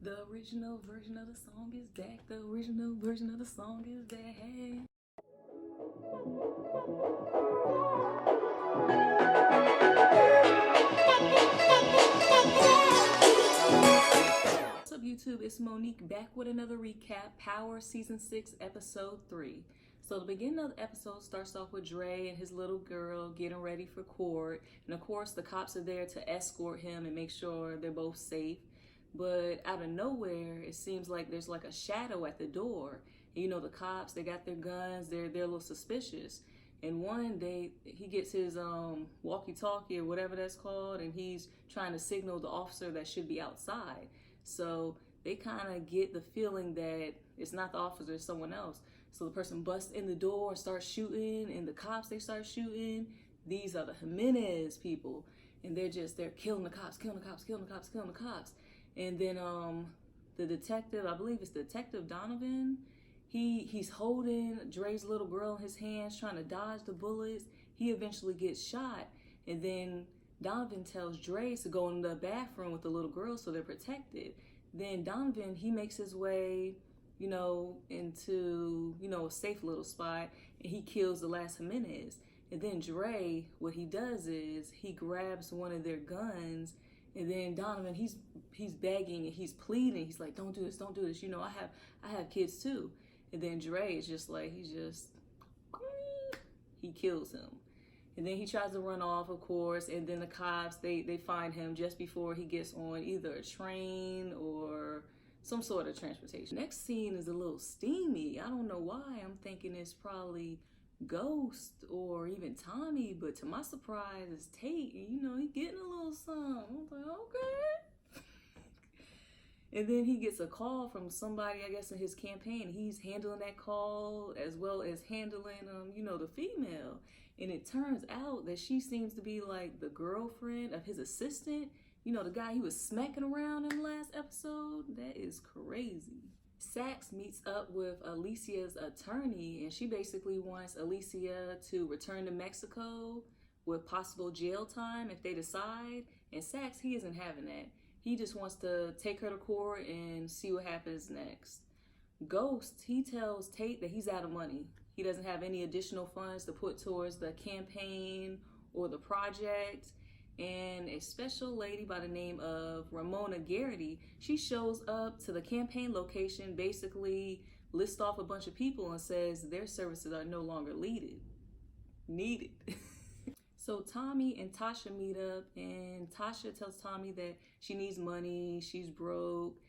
The original version of the song is back. The original version of the song is back. Hey. What's up, YouTube? It's Monique back with another recap. Power Season 6, Episode 3. So the beginning of the episode starts off with Dre and his little girl getting ready for court. And of course, the cops are there to escort him and make sure they're both safe. But out of nowhere, it seems like there's like a shadow at the door. And, you know, the cops, they got their guns, they're a little suspicious. And one day, he gets his walkie-talkie or whatever that's called, and he's trying to signal the officer that should be outside. So they kind of get the feeling that it's not the officer, it's someone else. So the person busts in the door and starts shooting, and the cops, they start shooting. These are the Jimenez people, and they're killing the cops, killing the cops, killing the cops, killing the cops. And then the detective, I believe it's Detective Donovan, he's holding Dre's little girl in his hands, trying to dodge the bullets. He eventually gets shot, and then Donovan tells Dre to go in the bathroom with the little girl so they're protected. Then Donovan, he makes his way, you know, into, you know, a safe little spot, and he kills the last Jimenez. And then Dre, what he does is he grabs one of their guns, and then Donovan, he's begging and he's pleading. He's like, don't do this, don't do this. You know, I have kids too. And then Dre is just like, he kills him. And then he tries to run off, of course, and then the cops, they find him just before he gets on either a train or some sort of transportation. Next scene is a little steamy. I don't know why. I'm thinking it's probably Ghost or even Tommy, but to my surprise, it's Tate. And, you know, he getting a little something. I was like, okay. And then he gets a call from somebody, I guess, in his campaign. He's handling that call as well as handling, you know, the female. And it turns out that she seems to be like the girlfriend of his assistant. You know, the guy he was smacking around in the last episode. That is crazy. Sax meets up with Alicia's attorney, and she basically wants Alicia to return to Mexico with possible jail time if they decide. And Sax, he isn't having that. He just wants to take her to court and see what happens next. Ghost, he tells Tate that he's out of money. He doesn't have any additional funds to put towards the campaign or the project. And a special lady by the name of Ramona Garrity, she shows up to the campaign location, basically lists off a bunch of people and says their services are no longer needed. So Tommy and Tasha meet up, and Tasha tells Tommy that she needs money, she's broke.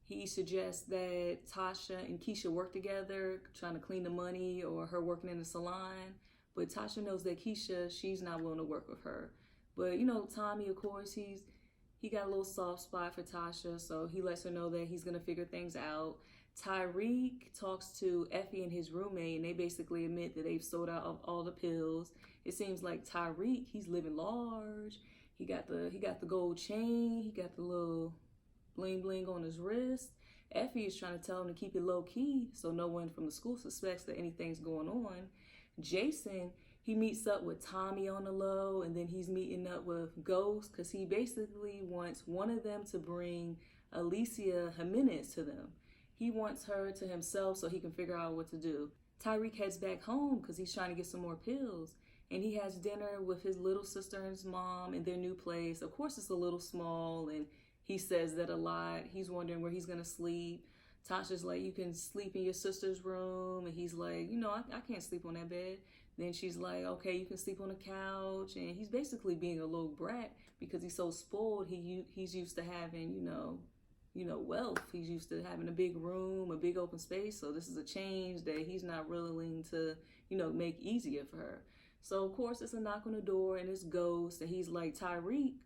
He suggests that Tasha and Keisha work together, trying to clean the money, or her working in the salon. But Tasha knows that Keisha, she's not willing to work with her. But, you know, Tommy, of course, he got a little soft spot for Tasha, so he lets her know that he's going to figure things out. Tyreek talks to Effie and his roommate, and they basically admit that they've sold out all the pills. It seems like Tyreek, he's living large. He got the gold chain. He got the little bling bling on his wrist. Effie is trying to tell him to keep it low key so no one from the school suspects that anything's going on. Jason, he meets up with Tommy on the low, and then he's meeting up with Ghost because he basically wants one of them to bring Alicia Jimenez to them. He wants her to himself so he can figure out what to do. Tyreek heads back home because he's trying to get some more pills, and he has dinner with his little sister and his mom in their new place. Of course, it's a little small, and he says that a lot. He's wondering where he's going to sleep. Tasha's like, you can sleep in your sister's room. And he's like, you know, I can't sleep on that bed. Then she's like, okay, you can sleep on the couch. And he's basically being a little brat because he's so spoiled. He's used to having, you know, wealth. He's used to having a big room, a big open space. So this is a change that he's not willing to, you know, make easier for her. So, of course, it's a knock on the door, and it's Ghost. And he's like, Tyreek,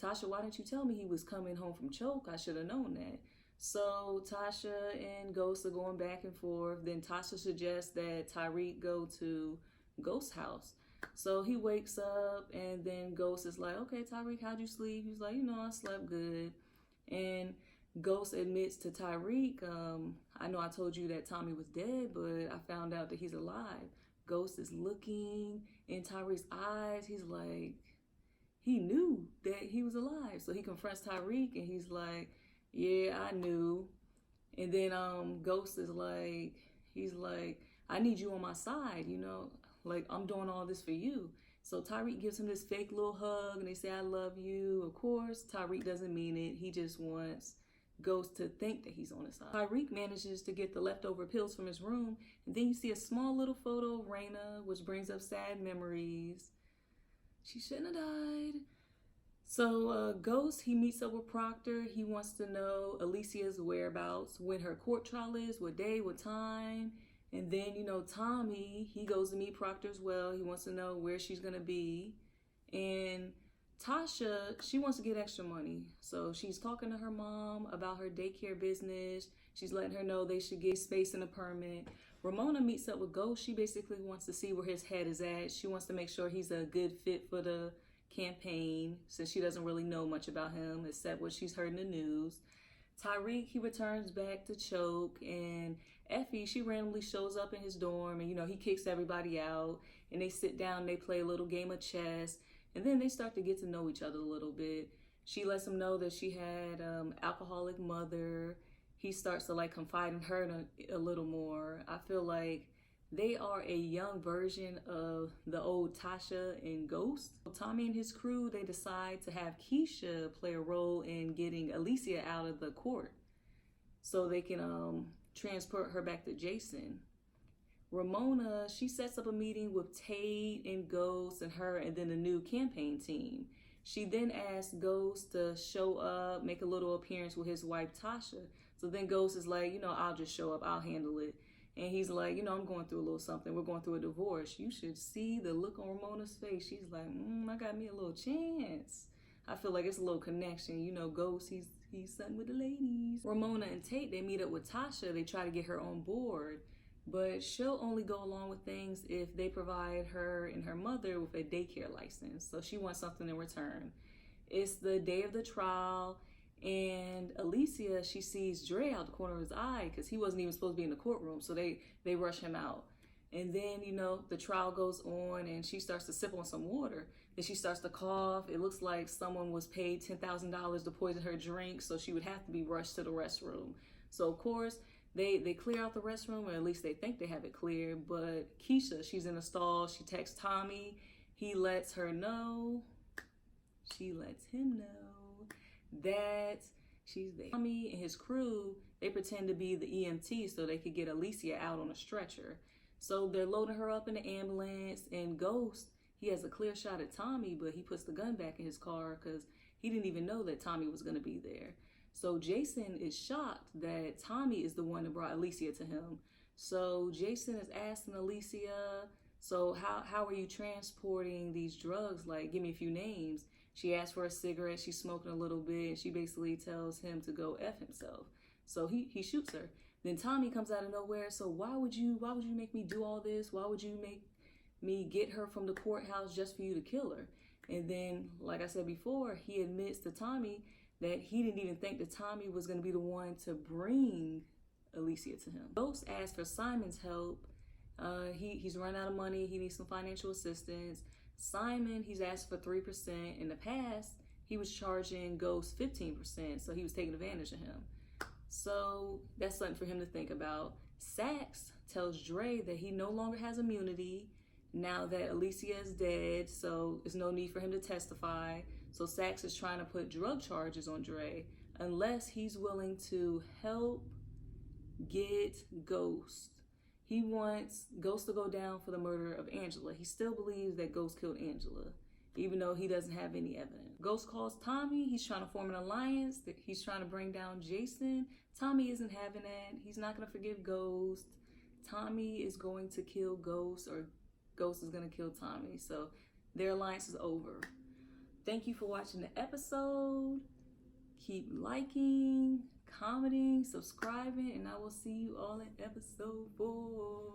Tasha, why didn't you tell me he was coming home from choke? I should have known that. So Tasha and Ghost are going back and forth. Then Tasha suggests that Tyreek go to Ghost's house. So he wakes up, and then Ghost is like, okay, Tyreek, how'd you sleep? He's like, you know, I slept good. And Ghost admits to Tyreek, I know I told you that Tommy was dead, but I found out that he's alive. Ghost is looking in Tyreek's eyes. He's like, he knew that he was alive. So he confronts Tyreek, and he's like, yeah, I knew. And then Ghost is like, he's like, I need you on my side, you know, like I'm doing all this for you. So Tyreek gives him this fake little hug and they say, I love you. Of course, Tyreek doesn't mean it. He just wants Ghost to think that he's on his side. Tyreek manages to get the leftover pills from his room. And then you see a small little photo of Raina, which brings up sad memories. She shouldn't have died. So Ghost, he meets up with Proctor. He wants to know Alicia's whereabouts, when her court trial is, what day, what time. And then, you know, Tommy, he goes to meet Proctor as well. He wants to know where she's going to be. And Tasha, she wants to get extra money. So she's talking to her mom about her daycare business. She's letting her know they should get space in a permit. Ramona meets up with Ghost. She basically wants to see where his head is at. She wants to make sure he's a good fit for the campaign, since she doesn't really know much about him except what she's heard in the news. Tyreek, he returns back to Choke, and Effie, she randomly shows up in his dorm, and you know, he kicks everybody out, and they sit down, they play a little game of chess, and then they start to get to know each other a little bit. She lets him know that she had alcoholic mother. He starts to like confide in her a little more. I feel like they are a young version of the old Tasha and Ghost. Tommy and his crew, they decide to have Keisha play a role in getting Alicia out of the court so they can transport her back to Jason. Ramona, she sets up a meeting with Tate and Ghost and her and then the new campaign team. She then asks Ghost to show up, make a little appearance with his wife Tasha. So then Ghost is like, you know, I'll just show up, I'll handle it. And he's like, you know, I'm going through a little something. We're going through a divorce. You should see the look on Ramona's face. She's like, I got me a little chance. I feel like it's a little connection. You know, Ghost, he's something with the ladies. Ramona and Tate, they meet up with Tasha. They try to get her on board. But she'll only go along with things if they provide her and her mother with a daycare license. So she wants something in return. It's the day of the trial. And Alicia, she sees Dre out the corner of his eye because he wasn't even supposed to be in the courtroom. So they rush him out. And then, you know, the trial goes on and she starts to sip on some water. Then she starts to cough. It looks like someone was paid $10,000 to poison her drink. So she would have to be rushed to the restroom. So, of course, they clear out the restroom, or at least they think they have it cleared. But Keisha, she's in a stall. She texts Tommy. He lets her know. She lets him know that she's there. Tommy and his crew, they pretend to be the EMT so they could get Alicia out on a stretcher. So they're loading her up in the ambulance, and Ghost, he has a clear shot at Tommy, but he puts the gun back in his car because he didn't even know that Tommy was going to be there. So Jason is shocked that Tommy is the one that brought Alicia to him. So Jason is asking Alicia, so how are you transporting these drugs? Like, give me a few names. She asks for a cigarette. She's smoking a little bit. And she basically tells him to go F himself. So he shoots her. Then Tommy comes out of nowhere. So why would you make me do all this? Why would you make me get her from the courthouse just for you to kill her? And then, like I said before, he admits to Tommy that he didn't even think that Tommy was going to be the one to bring Alicia to him. Ghost asks for Simon's help. He's run out of money. He needs some financial assistance. Simon, he's asked for 3%. In the past, he was charging Ghost 15%, so he was taking advantage of him. So that's something for him to think about. Sax tells Dre that he no longer has immunity now that Alicia is dead, so there's no need for him to testify. So Sax is trying to put drug charges on Dre unless he's willing to help get Ghost. He wants Ghost to go down for the murder of Angela. He still believes that Ghost killed Angela, even though he doesn't have any evidence. Ghost calls Tommy. He's trying to form an alliance. He's trying to bring down Jason. Tommy isn't having that. He's not going to forgive Ghost. Tommy is going to kill Ghost, or Ghost is going to kill Tommy. So their alliance is over. Thank you for watching the episode. Keep liking, commenting, subscribing, and I will see you all in episode 4.